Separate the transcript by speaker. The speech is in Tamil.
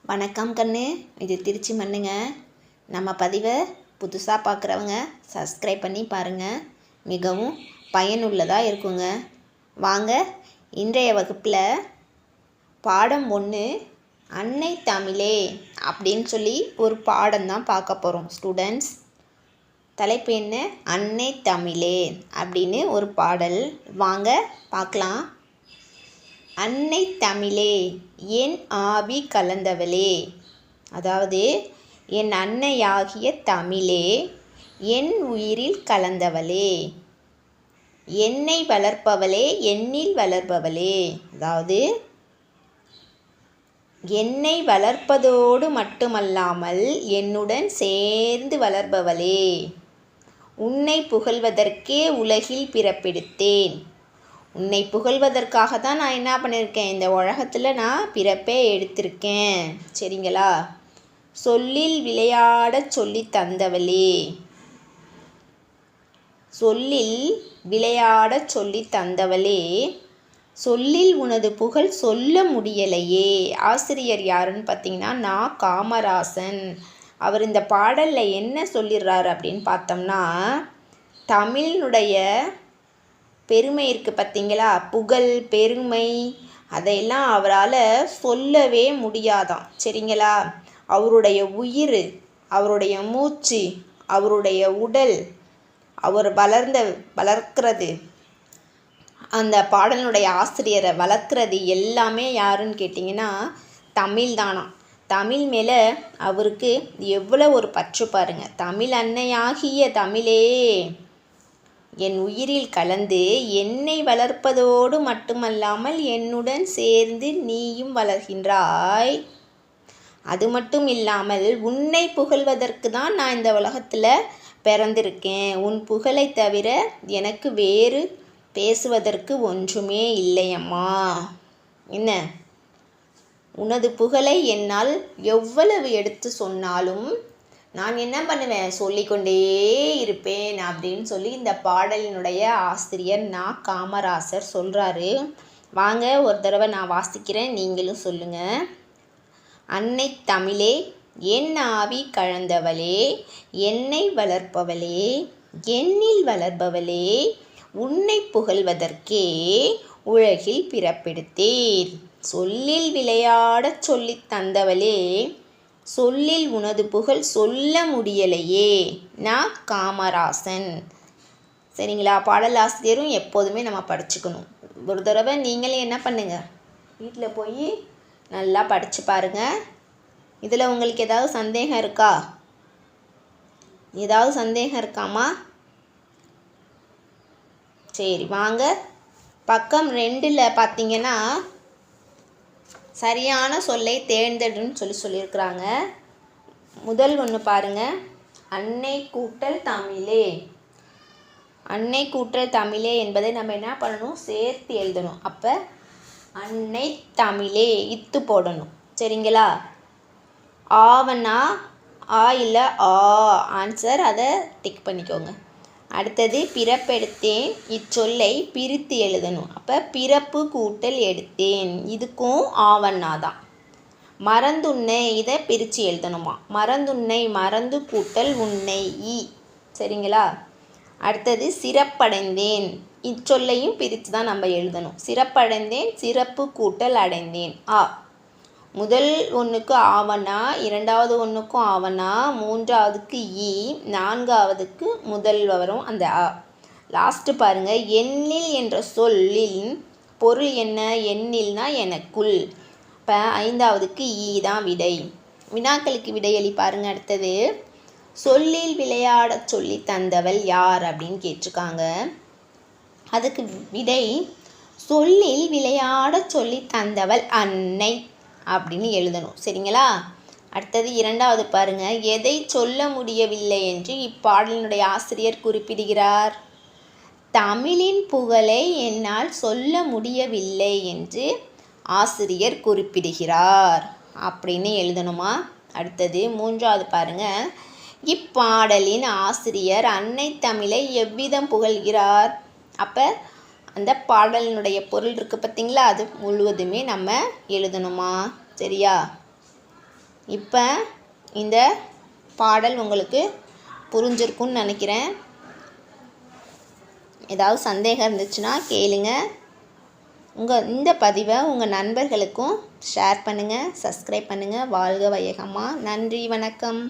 Speaker 1: வணக்கம் கண்ணு, இது திருச்சி மண்ணுங்க. நம்ம பதிவை புதுசாக பார்க்குறவங்க சப்ஸ்கிரைப் பண்ணி பாருங்கள். மிகவும் பயனுள்ளதாக இருக்குங்க. வாங்க, இன்றைய வகுப்பில் பாடம் 1 அன்னை தமிழே அப்படின்னு சொல்லி ஒரு பாடம் தான் பார்க்க போகிறோம் ஸ்டூடெண்ட்ஸ். தலைப்பு என்ன? அன்னை தமிழே அப்படின்னு ஒரு பாடல். வாங்க பார்க்கலாம். அன்னை தமிழே என் ஆவி கலந்தவளே, அதாவது என் அன்னையாகிய தமிழே என் உயிரில் கலந்தவளே, என்னை வளர்ப்பவளே என்னில் வளர்பவளே, அதாவது என்னை வளர்ப்பதோடு மட்டுமல்லாமல் என்னுடன் சேர்ந்து வளர்பவளே, உன்னை புகழ்வதற்கே உலகில் பிறப்பெடுத்தேன். உன்னை புகழ்வதற்காக தான் நான் என்ன பண்ணியிருக்கேன், இந்த உலகத்தில் நான் பிறப்பே எடுத்திருக்கேன். சரிங்களா? சொல்லில் விளையாடச் சொல்லி தந்தவளே, சொல்லில் விளையாடச் சொல்லி தந்தவளே, சொல்லில் உனது புகழ் சொல்ல முடியலையே. ஆசிரியர் யாருன்னு பார்த்தீங்கன்னா நான் காமராசன். அவர் இந்த பாடலில் என்ன சொல்லிடுறாரு அப்படின்னு பார்த்தோம்னா, தமிழினுடைய பெருமை இருக்குது பார்த்தீங்களா, புகழ் பெருமை, அதையெல்லாம் அவரால் சொல்லவே முடியாதாம். சரிங்களா? அவருடைய உயிர், அவருடைய மூச்சு, அவருடைய உடல், அவர் வளர்க்கிறது, அந்த பாடலுடைய ஆசிரியரை வளர்க்குறது எல்லாமே யாருன்னு கேட்டிங்கன்னா தமிழ் தானாம். தமிழ் மேலே அவருக்கு எவ்வளோ ஒரு பற்று பாருங்கள். தமிழ் அன்னையாகிய தமிழே என் உயிரில் கலந்து என்னை வளர்ப்பதோடு மட்டுமல்லாமல் என்னுடன் சேர்ந்து நீயும் வளர்கின்றாய். அது மட்டும் இல்லாமல் உன்னை புகழ்வதற்கு தான் நான் இந்த உலகத்தில் பிறந்திருக்கேன். உன் புகழை தவிர எனக்கு வேறு பேசுவதற்கு ஒன்றுமே இல்லையம்மா. என்ன, உனது புகழை என்னால் எவ்வளவு எடுத்து சொன்னாலும் நான் என்ன பண்ணுவேன், சொல்லிக்கொண்டே இருப்பேன் அப்படின்னு சொல்லி இந்த பாடலினுடைய ஆசிரியர் நான் காமராசர் சொல்கிறாரு. வாங்க ஒரு தடவை நான் வாசிக்கிறேன், நீங்களும் சொல்லுங்கள். அன்னை தமிழே என் ஆவி கலந்தவளே, என்னை வளர்ப்பவளே என்னில் வளர்பவளே, உன்னை புகழ்வதற்கே உலகில் பிறப்பெடுத்தேன். சொல்லில் விளையாடச் சொல்லி தந்தவளே, சொல்லில் உனது புகழ் சொல்ல முடியலையே. நான் காமராசன். சரிங்களா? பாடலாசிரியரும் எப்போதுமே நம்ம படிச்சுக்கணும். ஒரு தடவை நீங்களே என்ன பண்ணுங்கள், வீட்டில் போய் நல்லா படித்து பாருங்கள். இதில் உங்களுக்கு ஏதாவது சந்தேகம் இருக்கா? ஏதாவது சந்தேகம் இருக்காமா? சரி வாங்க, பக்கம் 2 பார்த்தீங்கன்னா சரியான சொல்லை தேர்ந்தெடுன்னு சொல்லியிருக்கிறாங்க. முதல் ஒன்று பாருங்கள், அன்னை கூட்டல் தமிழே. அன்னை கூட்டல் தமிழே என்பதை நம்ம என்ன பண்ணணும், சேர்த்து எழுதணும். அப்போ அன்னை தமிழே இத்து போடணும். சரிங்களா? ஆவனா ஆ இல்லை ஆ, ஆன்சர் அதை டிக் பண்ணிக்கோங்க. அடுத்தது பிறப்பெடுத்தேன், இச்சொல்லை பிரித்து எழுதணும். அப்போ பிறப்பு கூட்டல் எடுத்தேன், இதுக்கும் ஆவண்ணா தான். மறந்துன்னை, இதை பிரித்து எழுதணுமா. மறந்துன்னை மறந்து கூட்டல் உன்னை இ. சரிங்களா? அடுத்தது சிறப்படைந்தேன், இச்சொல்லையும் பிரித்து தான் நம்ம எழுதணும். சிறப்படைந்தேன் சிறப்பு கூட்டல் அடைந்தேன் ஆ. முதல் ஒன்றுக்கு ஆவண்ணா, இரண்டாவது ஒன்றுக்கும் ஆவண்ணா, மூன்றாவதுக்கு இ, நான்காவதுக்கு முதல் வரும் அந்த ஆ. லாஸ்ட்டு பாருங்கள், எண்ணில் என்ற சொல்லின் பொருள் என்ன? எண்ணில்னா எனக்குள். இப்போ ஐந்தாவதுக்கு ஈ தான் விடை. வினாக்களுக்கு விடையளி பாருங்கள். அடுத்தது சொல்லில் விளையாடச் சொல்லி தந்தவள் யார் அப்படின்னு கேட்டிருக்காங்க. அதுக்கு விடை சொல்லில் விளையாடச் சொல்லி தந்தவள் அன்னை அப்படின்னு எழுதணும். சரிங்களா? அடுத்தது இரண்டாவது பாருங்கள், எதை சொல்ல முடியவில்லை என்று இப்பாடலினுடைய ஆசிரியர் குறிப்பிடுகிறார்? தமிழின் புகழை என்னால் சொல்ல முடியவில்லை என்று ஆசிரியர் குறிப்பிடுகிறார் அப்படின்னு எழுதணுமா. அடுத்தது மூன்றாவது பாருங்கள், இப்பாடலின் ஆசிரியர் அன்னை தமிழை எவ்விதம் புகழ்கிறார்? அப்போ அந்த பாடலினுடைய பொருள் இருக்குது பார்த்தீங்களா, அது முழுவதுமே நம்ம எழுதணுமா. சரியா? இப்போ இந்த பாடல் உங்களுக்கு புரிஞ்சிருக்குன்னு நினைக்கிறேன். ஏதாவது சந்தேகம் இருந்துச்சுன்னா கேளுங்க. இந்த பதிவை உங்கள் நண்பர்களுக்கும் ஷேர் பண்ணுங்கள், சப்ஸ்கிரைப் பண்ணுங்கள். வாழ்க வையகமாக. நன்றி, வணக்கம்.